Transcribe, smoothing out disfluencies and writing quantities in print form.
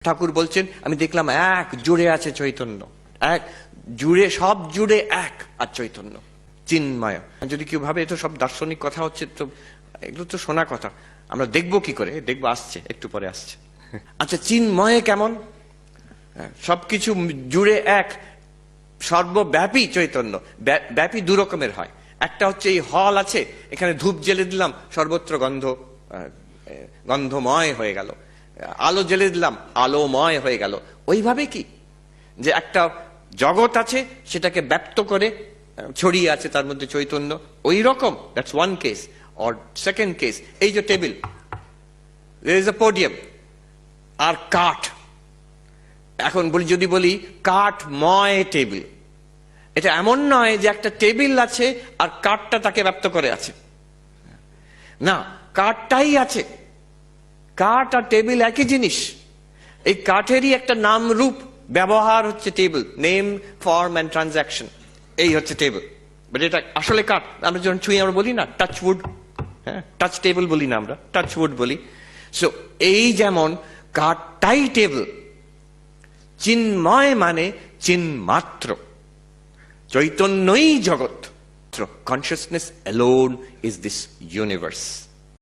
ঠাকুর বলছেন আমি দেখলাম এক জুড়ে আছে চৈতন্য, এক জুড়ে, সব জুড়ে এক আর চৈতন্য চিন্ময়। যদি কেউ ভাবে এটা সব দার্শনিক কথা হচ্ছে, তো এগুলো তো শোনা কথা, আমরা দেখবো কি করে? দেখবো, আসছে, একটু পরে আসছে। আচ্ছা, চিন্ময় কেমন? সবকিছু জুড়ে এক, সর্বব্যাপী চৈতন্য। ব্যাপী দু রকমের হয়। একটা হচ্ছে এই হল আছে, এখানে ধূপ জ্বেলে দিলাম, সর্বত্র গন্ধময় হয়ে গেল। আলো জ্বেলে দিলাম, আলোময় হয়ে গেল। ওইভাবে কি যে একটা জগৎ আছে, সেটাকে ব্যপ্ত করে ছড়িয়ে আছে তার মধ্যে চৈতন্য, ওই রকম। That's one case. Or second case, এই যে table, there is a podium আর কাঠ। এখন যদি বলি কাঠময় টেবিল, এটা এমন নয় যে একটা টেবিল আছে আর কাঠটা তাকে ব্যপ্ত করে আছে, না, কাঠটাই আছে। কাঠ আর টেবিল একই জিনিস। এই কাঠেরই একটা নাম রূপ ব্যবহার হচ্ছে table, name, form and transaction, এই হচ্ছে টেবিল। বাট এটা আসলে কাঠ। আমরা যখন ছুঁই আমরা বলি না টাচ উড, হ্যাঁ, টাচ টেবিল বলি না, আমরা টাচ উড বলি। সো এই যেমন কাঠটাই টেবিল, চিন্ময় মানে চিন্মাত্র, চৈতন্যই জগৎ। Consciousness alone is this universe.